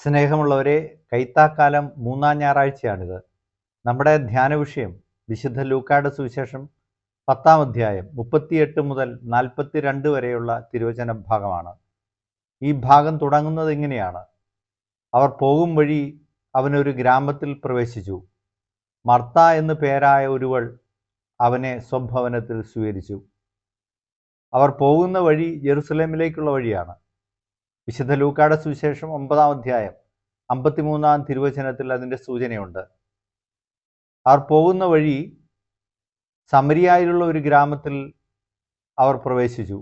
സ്നേഹമുള്ളവരെ, കൈത്താക്കാലം മൂന്നാം ഞായറാഴ്ചയാണിത്. നമ്മുടെ ധ്യാന വിഷയം വിശുദ്ധ ലൂക്കായുടെ സുവിശേഷം 10-ാം അധ്യായം 38 മുതൽ 42 വരെയുള്ള തിരുവചന ഭാഗമാണ്. ഈ ഭാഗം തുടങ്ങുന്നത് ഇങ്ങനെയാണ്: അവർ പോകും വഴി അവനൊരു ഗ്രാമത്തിൽ പ്രവേശിച്ചു. മർത്ത എന്നു പേരായ ഒരുവൾ അവനെ സ്വഭവനത്തിൽ സ്വീകരിച്ചു. അവർ പോകുന്ന വഴി ജെറുസലേമിലേക്കുള്ള വഴിയാണ്. വിശുദ്ധ ലൂക്കായുടെ സുവിശേഷം 9-ാം അധ്യായം 53-ാം തിരുവചനത്തിൽ അതിൻ്റെ സൂചനയുണ്ട്. അവർ പോകുന്ന വഴി സമരിയായിലുള്ള ഒരു ഗ്രാമത്തിൽ അവർ പ്രവേശിച്ചു.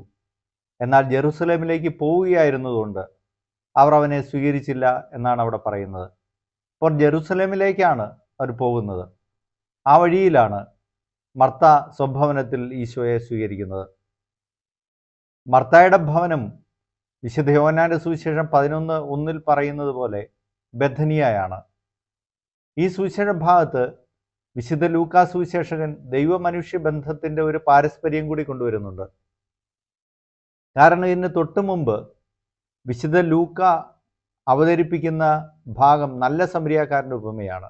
എന്നാൽ ജെറുസലേമിലേക്ക് പോവുകയായിരുന്നതുകൊണ്ട് അവർ അവനെ സ്വീകരിച്ചില്ല എന്നാണ് അവിടെ പറയുന്നത്. അപ്പോൾ ജെറുസലേമിലേക്കാണ് അവർ പോകുന്നത്. ആ വഴിയിലാണ് മർത്ത സ്വഭവനത്തിൽ ഈശോയെ സ്വീകരിക്കുന്നത്. മർത്തായുടെ ഭവനം വിശുദ്ധ യോഹന്നാന്റെ സുവിശേഷം 11:1 പറയുന്നത് പോലെ ബഥനിയയാണ്. ഈ സുവിശേഷ ഭാഗത്ത് വിശുദ്ധ ലൂക്കാ സുവിശേഷകൻ ദൈവമനുഷ്യ ബന്ധത്തിൻ്റെ ഒരു പാരസ്പര്യം കൂടി കൊണ്ടുവരുന്നുണ്ട്. കാരണം ഇതിന് തൊട്ടു മുമ്പ് വിശുദ്ധ ലൂക്ക അവതരിപ്പിക്കുന്ന ഭാഗം നല്ല സമരിയാക്കാരൻ്റെ ഉപമയാണ്.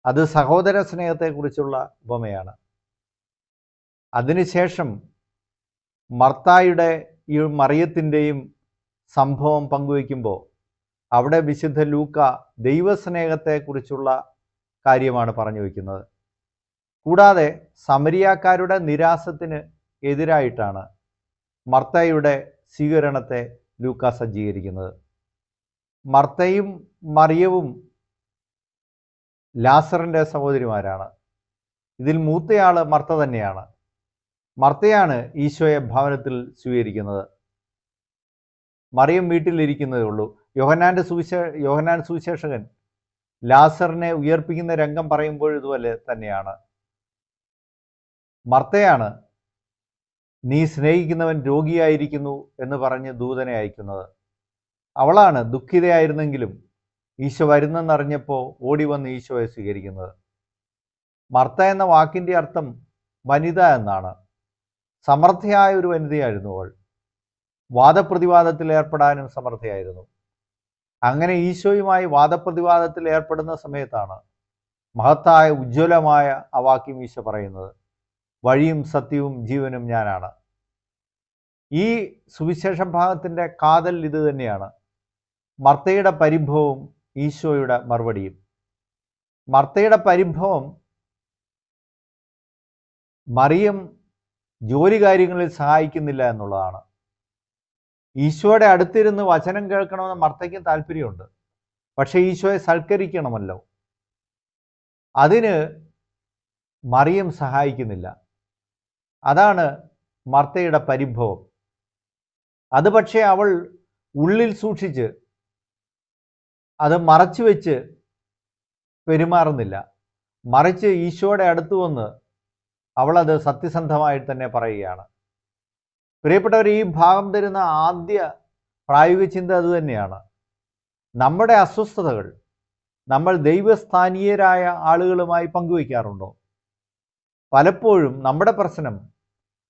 അത് സഹോദര സ്നേഹത്തെക്കുറിച്ചുള്ള ഉപമയാണ്. അതിനുശേഷം മർത്തായുടെ ഈ മറിയത്തിൻ്റെയും സംഭവം പങ്കുവയ്ക്കുമ്പോൾ അവിടെ വിശുദ്ധ ലൂക്ക ദൈവസ്നേഹത്തെക്കുറിച്ചുള്ള കാര്യമാണ് പറഞ്ഞു വയ്ക്കുന്നത്. കൂടാതെ സമരിയാക്കാരുടെ നിരാസത്തിന് എതിരായിട്ടാണ് മർത്തയുടെ സ്വീകരണത്തെ ലൂക്ക സജ്ജീകരിക്കുന്നത്. മർത്തയും മറിയവും ലാസറിൻ്റെ സഹോദരിമാരാണ്. ഇതിൽ മൂത്തയാൾ മർത്ത തന്നെയാണ്. മർത്തയാണ് ഈശോയെ ഭവനത്തിൽ സ്വീകരിക്കുന്നത്. മറിയം വീട്ടിലിരിക്കുന്നതേ ഉള്ളൂ. യോഹന്നാൻ സുവിശേഷകൻ ലാസറിനെ ഉയർപ്പിക്കുന്ന രംഗം പറയുമ്പോൾ ഇതുപോലെ തന്നെയാണ്. മർത്തയാണ് നീ സ്നേഹിക്കുന്നവൻ രോഗിയായിരിക്കുന്നു എന്ന് പറഞ്ഞ് ദൂതനെ അയക്കുന്നത്. അവളാണ് ദുഃഖിതയായിരുന്നെങ്കിലും ഈശോ വരുന്നെന്നറിഞ്ഞപ്പോൾ ഓടി വന്ന് ഈശോയെ സ്വീകരിക്കുന്നത്. മർത്ത എന്ന വാക്കിൻ്റെ അർത്ഥം വനിത എന്നാണ്. സമർത്ഥയായ ഒരു വനിതയായിരുന്നു അവൾ. വാദപ്രതിവാദത്തിൽ ഏർപ്പെടാനും സമർത്ഥയായിരുന്നു. അങ്ങനെ ഈശോയുമായി വാദപ്രതിവാദത്തിൽ ഏർപ്പെടുന്ന സമയത്താണ് മഹത്തായ ഉജ്ജ്വലമായ ആ വാക്യം ഈശോ പറയുന്നത്: വഴിയും സത്യവും ജീവനും ഞാനാണ്. ഈ സുവിശേഷ ഭാഗത്തിൻ്റെ കാതൽ ഇത് തന്നെയാണ്. മർത്തയുടെ പരിഭവവും ഈശോയുടെ മറുപടിയും. മർത്തയുടെ പരിഭവം മറിയം ജോലി കാര്യങ്ങളിൽ സഹായിക്കുന്നില്ല എന്നുള്ളതാണ്. ഈശോയുടെ അടുത്തിരുന്ന് വചനം കേൾക്കണമെന്ന് മർത്തയ്ക്കും താല്പര്യമുണ്ട്. പക്ഷേ ഈശോയെ സൽക്കരിക്കണമല്ലോ, അതിന് മറിയം സഹായിക്കുന്നില്ല. അതാണ് മർത്തയുടെ പരിഭവം. അത് പക്ഷേ അവൾ ഉള്ളിൽ സൂക്ഷിച്ച് അത് മറച്ചു വെച്ച് പെരുമാറുന്നില്ല. മറിച്ച് ഈശോയുടെ അടുത്ത് വന്ന് അവളത് സത്യസന്ധമായിട്ട് തന്നെ പറയുകയാണ്. പ്രിയപ്പെട്ടവർ, ഈ ഭാഗം തരുന്ന ആദ്യ പ്രായോഗിക ചിന്ത അതുതന്നെയാണ്. നമ്മുടെ അസ്വസ്ഥതകൾ നമ്മൾ ദൈവസ്ഥാനീയരായ ആളുകളുമായി പങ്കുവയ്ക്കാറുണ്ടോ? പലപ്പോഴും നമ്മുടെ പ്രശ്നം,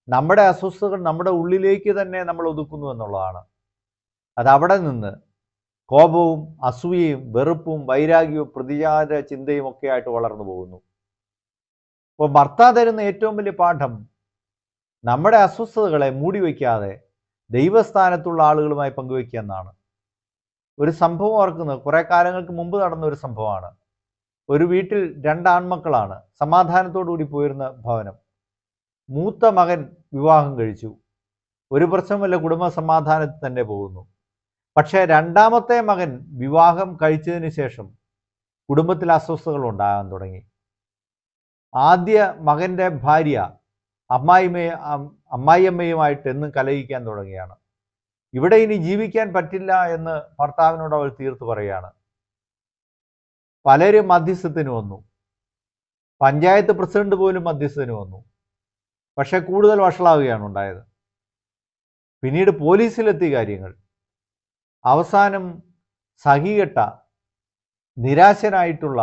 നമ്മുടെ അസ്വസ്ഥതകൾ നമ്മുടെ ഉള്ളിലേക്ക് തന്നെ നമ്മൾ ഒതുക്കുന്നു എന്നുള്ളതാണ്. അതവിടെ നിന്ന് കോപവും അസൂയയും വെറുപ്പും വൈരാഗ്യവും പ്രതികാര ചിന്തയും ഒക്കെ ആയിട്ട് വളർന്നു പോകുന്നു. അപ്പോൾ മർത്ത തരുന്ന ഏറ്റവും വലിയ പാഠം നമ്മുടെ അസ്വസ്ഥതകളെ മൂടി വയ്ക്കാതെ ദൈവസ്ഥാനത്തുള്ള ആളുകളുമായി പങ്കുവയ്ക്കുക എന്നാണ്. ഒരു സംഭവം ഓർക്കുന്നത് കുറേ കാലങ്ങൾക്ക് മുമ്പ് നടന്ന ഒരു സംഭവമാണ്. ഒരു വീട്ടിൽ 2 ആൺമക്കളാണ് സമാധാനത്തോടു കൂടി പോയിരുന്ന ഭവനം. മൂത്ത മകൻ വിവാഹം കഴിച്ചു. ഒരു പ്രശ്നമല്ല, കുടുംബ സമാധാനത്തിൽ തന്നെ പോകുന്നു. പക്ഷേ രണ്ടാമത്തെ മകൻ വിവാഹം കഴിച്ചതിന് ശേഷം കുടുംബത്തിൽ അസ്വസ്ഥതകൾ ഉണ്ടാകാൻ തുടങ്ങി. ആദ്യ മകൻ്റെ ഭാര്യ അമ്മായിയമ്മയുമായിട്ട് എന്നും കലഹിക്കാൻ തുടങ്ങിയാണ്. ഇവിടെ ഇനി ജീവിക്കാൻ പറ്റില്ല എന്ന് ഭർത്താവിനോട് അവൾ തീർത്തു പറയുകയാണ്. പലരും മധ്യസ്ഥത്തിന് വന്നു. പഞ്ചായത്ത് പ്രസിഡന്റ് പോലും മധ്യസ്ഥത്തിന് വന്നു. പക്ഷെ കൂടുതൽ വഷളാവുകയാണ് ഉണ്ടായത്. പിന്നീട് പോലീസിലെത്തി കാര്യങ്ങൾ. അവസാനം സഹികെട്ട നിരാശനായിട്ടുള്ള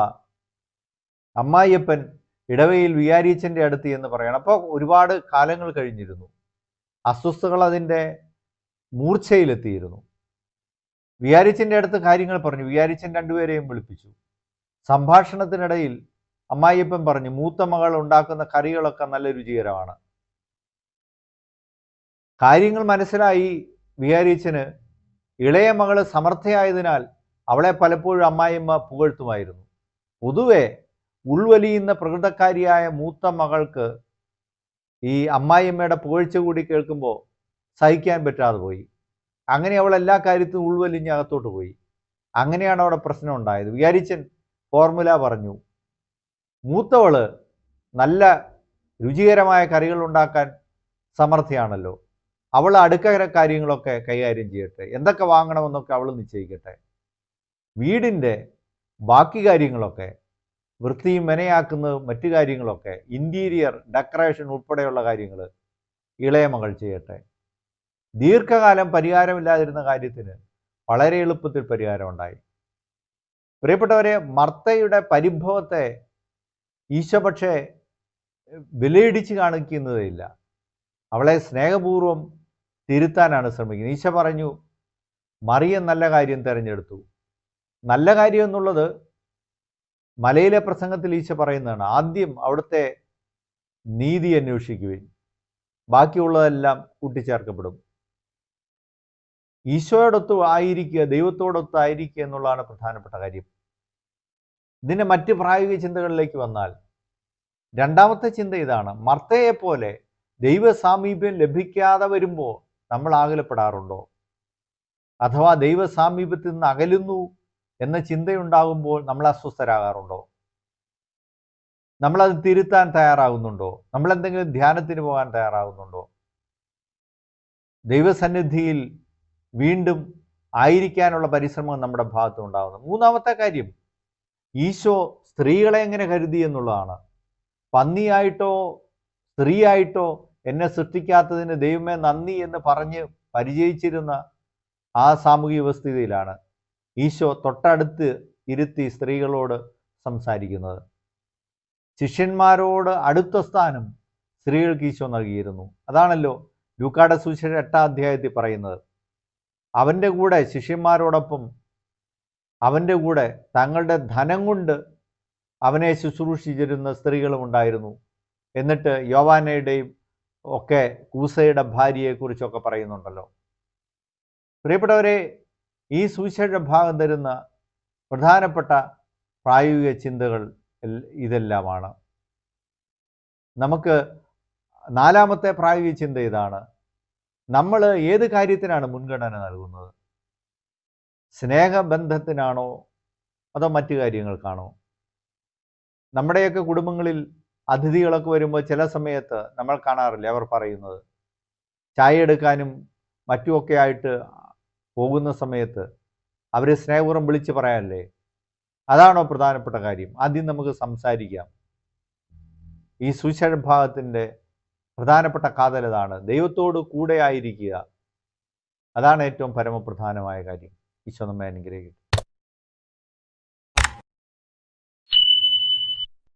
അമ്മായിയപ്പൻ ഇടവയിൽ വികാരിയച്ഛൻ്റെ അടുത്ത് എന്ന് പറയണം. അപ്പോൾ ഒരുപാട് കാലങ്ങൾ കഴിഞ്ഞിരുന്നു. അസ്വസ്ഥതകൾ അതിൻ്റെ മൂർച്ചയിലെത്തിയിരുന്നു. വികാരിച്ചൻ്റെ അടുത്ത് കാര്യങ്ങൾ പറഞ്ഞു. വികാരിച്ചൻ രണ്ടുപേരെയും വിളിപ്പിച്ചു. സംഭാഷണത്തിനിടയിൽ അമ്മായിയപ്പൻ പറഞ്ഞു, മൂത്ത മകൾ ഉണ്ടാക്കുന്ന കറികളൊക്കെ നല്ല രുചികരമാണ്. കാര്യങ്ങൾ മനസ്സിലായി വികാരിച്ചന്. ഇളയ മകള് സമർത്ഥയായതിനാൽ അവളെ പലപ്പോഴും അമ്മായിയമ്മ പുകഴ്ത്തുമായിരുന്നു. പൊതുവെ ഉൾവലിയുന്ന പ്രകൃതക്കാരിയായ മൂത്ത മകൾക്ക് ഈ അമ്മായിയമ്മയുടെ പുകഴ്ച കൂടി കേൾക്കുമ്പോൾ സഹിക്കാൻ പറ്റാതെ പോയി. അങ്ങനെ അവൾ എല്ലാ കാര്യത്തിലും ഉൾവലിഞ്ഞ് അകത്തോട്ട് പോയി. അങ്ങനെയാണ് അവിടെ പ്രശ്നം ഉണ്ടായത്. വികാരിച്ചൻ ഫോർമുല പറഞ്ഞു. മൂത്തവള് നല്ല രുചികരമായ കറികൾ ഉണ്ടാക്കാൻ സമർത്ഥയാണല്ലോ, അവൾ അടുക്കള കാര്യങ്ങളൊക്കെ കൈകാര്യം ചെയ്യട്ടെ, എന്തൊക്കെ വാങ്ങണമെന്നൊക്കെ അവൾ നിശ്ചയിക്കട്ടെ. വീടിൻ്റെ ബാക്കി കാര്യങ്ങളൊക്കെ, വൃത്തിയും മെനയാക്കുന്നതും മറ്റു കാര്യങ്ങളൊക്കെ, ഇൻറ്റീരിയർ ഡെക്കറേഷൻ ഉൾപ്പെടെയുള്ള കാര്യങ്ങൾ ഇളയ മകൾ ചെയ്യട്ടെ. ദീർഘകാലം പരിഹാരമില്ലാതിരുന്ന കാര്യത്തിന് വളരെ എളുപ്പത്തിൽ പരിഹാരമുണ്ടായി. പ്രിയപ്പെട്ടവരെ, മർത്തയുടെ പരിഭവത്തെ ഈശോ പക്ഷേ വിലയിടിച്ച് കാണിക്കുന്നതേയില്ല. അവളെ സ്നേഹപൂർവ്വം തിരുത്താനാണ് ശ്രമിക്കുന്നത്. ഈശോ പറഞ്ഞു, മറിയം നല്ല കാര്യം തിരഞ്ഞെടുത്തു. നല്ല കാര്യം എന്നുള്ളത് മലയിലെ പ്രസംഗത്തിൽ ഈശോ പറയുന്നതാണ്. ആദ്യം അവിടുത്തെ നീതി അന്വേഷിക്കുവിൻ, ബാക്കിയുള്ളതെല്ലാം കൂട്ടിച്ചേർക്കപ്പെടും. ഈശോയോടൊത്ത് ആയിരിക്കുക, ദൈവത്തോടൊത്ത് ആയിരിക്കുക എന്നുള്ളതാണ് പ്രധാനപ്പെട്ട കാര്യം. ഇതിൻ്റെ മറ്റ് പ്രായോഗിക ചിന്തകളിലേക്ക് വന്നാൽ രണ്ടാമത്തെ ചിന്ത ഇതാണ്. മർത്തയെപ്പോലെ ദൈവ സാമീപ്യം ലഭിക്കാതെ വരുമ്പോൾ നമ്മൾ ആകുലപ്പെടാറുണ്ടോ? അഥവാ ദൈവ സാമീപ്യത്തിൽ നിന്ന് അകലുന്നു എന്ന ചിന്തയുണ്ടാകുമ്പോൾ നമ്മൾ അസ്വസ്ഥരാകാറുണ്ടോ? നമ്മളത് തിരുത്താൻ തയ്യാറാകുന്നുണ്ടോ? നമ്മളെന്തെങ്കിലും ധ്യാനത്തിന് പോകാൻ തയ്യാറാകുന്നുണ്ടോ? ദൈവസന്നിധിയിൽ വീണ്ടും ആയിരിക്കാനുള്ള പരിശ്രമം നമ്മുടെ ഭാഗത്ത് ഉണ്ടാകുന്നു. മൂന്നാമത്തെ കാര്യം, ഈശോ സ്ത്രീകളെ എങ്ങനെ കരുതി എന്നുള്ളതാണ്. പന്നിയായിട്ടോ സ്ത്രീയായിട്ടോ എന്നെ സൃഷ്ടിക്കാത്തതിന് ദൈവമേ നന്ദി എന്ന് പറഞ്ഞ് പരിചയിച്ചിരുന്ന ആ സാമൂഹിക വ്യവസ്ഥിതിയിലാണ് ഈശോ തൊട്ടടുത്ത് ഇരുത്തി സ്ത്രീകളോട് സംസാരിക്കുന്നത്. ശിഷ്യന്മാരോട് അടുത്ത സ്ഥാനം സ്ത്രീകൾക്ക് ഈശോ നൽകിയിരുന്നു. അതാണല്ലോ ലൂക്കായുടെ സുവിശേഷം 8-ാം അധ്യായത്തിൽ പറയുന്നത്. അവൻ്റെ കൂടെ ശിഷ്യന്മാരോടൊപ്പം അവൻ്റെ കൂടെ തങ്ങളുടെ ധനം കൊണ്ട് അവനെ ശുശ്രൂഷിച്ചിരുന്ന സ്ത്രീകളും ഉണ്ടായിരുന്നു. എന്നിട്ട് യോവാനയുടെയും ഒക്കെ കൂസയുടെ ഭാര്യയെക്കുറിച്ചൊക്കെ പറയുന്നുണ്ടല്ലോ. പ്രിയപ്പെട്ടവരെ, ഈ സുവിശേഷ ഭാഗം തരുന്ന പ്രധാനപ്പെട്ട പ്രായോഗിക ചിന്തകൾ ഇതെല്ലാമാണ്. നമുക്ക് നാലാമത്തെ പ്രായോഗിക ചിന്ത ഇതാണ്. നമ്മൾ ഏത് കാര്യത്തിനാണ് മുൻഗണന നൽകുന്നത്? സ്നേഹബന്ധത്തിനാണോ അതോ മറ്റു കാര്യങ്ങൾക്കാണോ? നമ്മുടെയൊക്കെ കുടുംബങ്ങളിൽ അതിഥികളൊക്കെ വരുമ്പോൾ ചില സമയത്ത് നമ്മൾ കാണാറില്ല, അവർ പറയുന്നത് ചായ എടുക്കാനും മറ്റുമൊക്കെ ആയിട്ട് പോകുന്ന സമയത്ത് അവർ സ്നേഹപൂർവ്വം വിളിച്ച് പറയാനല്ലേ? അതാണോ പ്രധാനപ്പെട്ട കാര്യം? ആദ്യം നമുക്ക് സംസാരിക്കാം. ഈ സുവിശേഷ ഭാഗത്തിൻ്റെ പ്രധാനപ്പെട്ട കാതൽ അതാണ്. ദൈവത്തോട് കൂടെ ആയിരിക്കുക, അതാണ് ഏറ്റവും പരമപ്രധാനമായ കാര്യം. ഈശോ നമ്മെ അനുഗ്രഹിക്കട്ടെ.